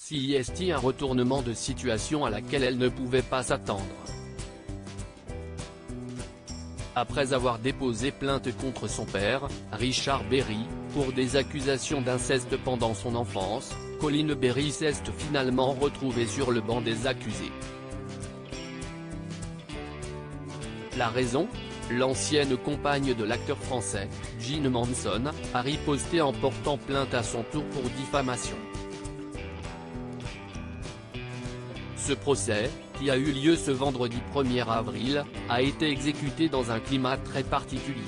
C'est un retournement de situation à laquelle elle ne pouvait pas s'attendre. Après avoir déposé plainte contre son père, Richard Berry, pour des accusations d'inceste pendant son enfance, Coline Berry s'est finalement retrouvée sur le banc des accusés. La raison ? L'ancienne compagne de l'acteur français, Jean Manson, a riposté en portant plainte à son tour pour diffamation. Ce procès, qui a eu lieu ce vendredi 1er avril, a été exécuté dans un climat très particulier.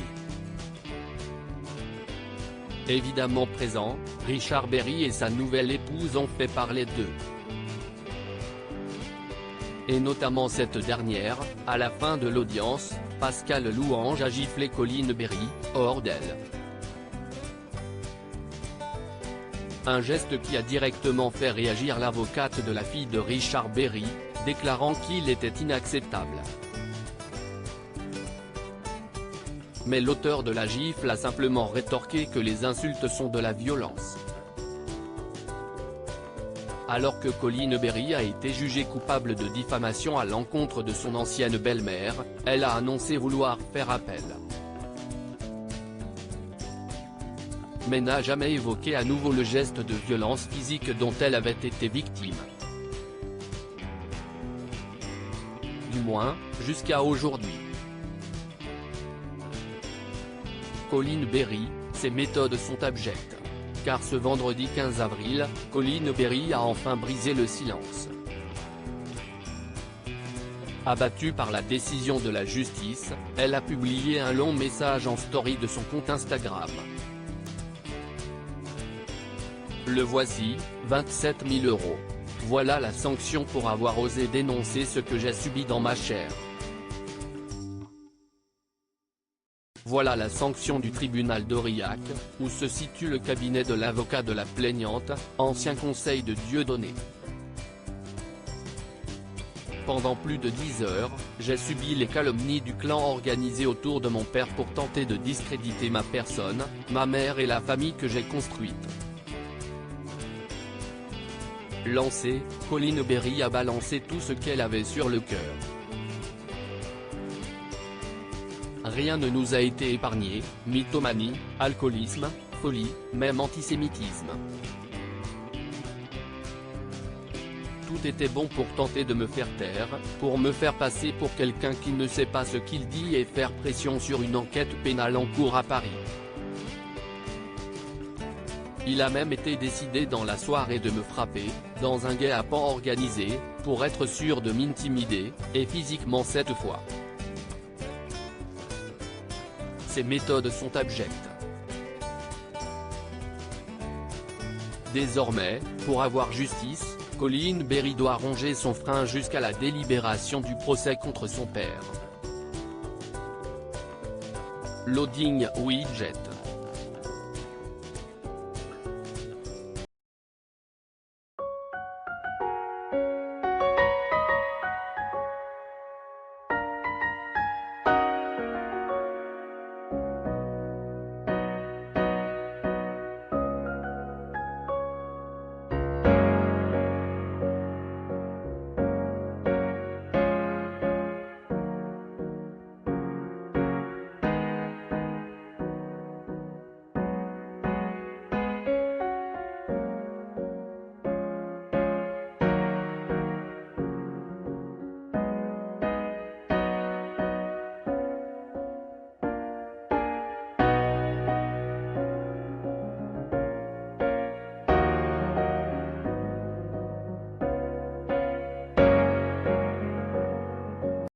Évidemment présent, Richard Berry et sa nouvelle épouse ont fait parler d'eux. Et notamment cette dernière, à la fin de l'audience, Pascal Louange a giflé Coline Berry, hors d'elle. Un geste qui a directement fait réagir l'avocate de la fille de Richard Berry, déclarant qu'il était inacceptable. Mais l'auteur de la gifle a simplement rétorqué que les insultes sont de la violence. Alors que Coline Berry a été jugée coupable de diffamation à l'encontre de son ancienne belle-mère, elle a annoncé vouloir faire appel. Mais n'a jamais évoqué à nouveau le geste de violence physique dont elle avait été victime. Du moins, jusqu'à aujourd'hui. Coline Berry, ses méthodes sont abjectes. Car ce vendredi 15 avril, Coline Berry a enfin brisé le silence. Abattue par la décision de la justice, elle a publié un long message en story de son compte Instagram. Le voici, 27 000 €. Voilà la sanction pour avoir osé dénoncer ce que j'ai subi dans ma chair. Voilà la sanction du tribunal d'Aurillac, où se situe le cabinet de l'avocat de la plaignante, ancien conseil de Dieudonné. Pendant plus de 10 heures, j'ai subi les calomnies du clan organisé autour de mon père pour tenter de discréditer ma personne, ma mère et la famille que j'ai construite. Lancée, Coline Berry a balancé tout ce qu'elle avait sur le cœur. Rien ne nous a été épargné, mythomanie, alcoolisme, folie, même antisémitisme. Tout était bon pour tenter de me faire taire, pour me faire passer pour quelqu'un qui ne sait pas ce qu'il dit et faire pression sur une enquête pénale en cours à Paris. Il a même été décidé dans la soirée de me frapper, dans un guet-apens organisé, pour être sûr de m'intimider, et physiquement cette fois. Ces méthodes sont abjectes. Désormais, pour avoir justice, Coline Berry doit ronger son frein jusqu'à la délibération du procès contre son père. Loading widget.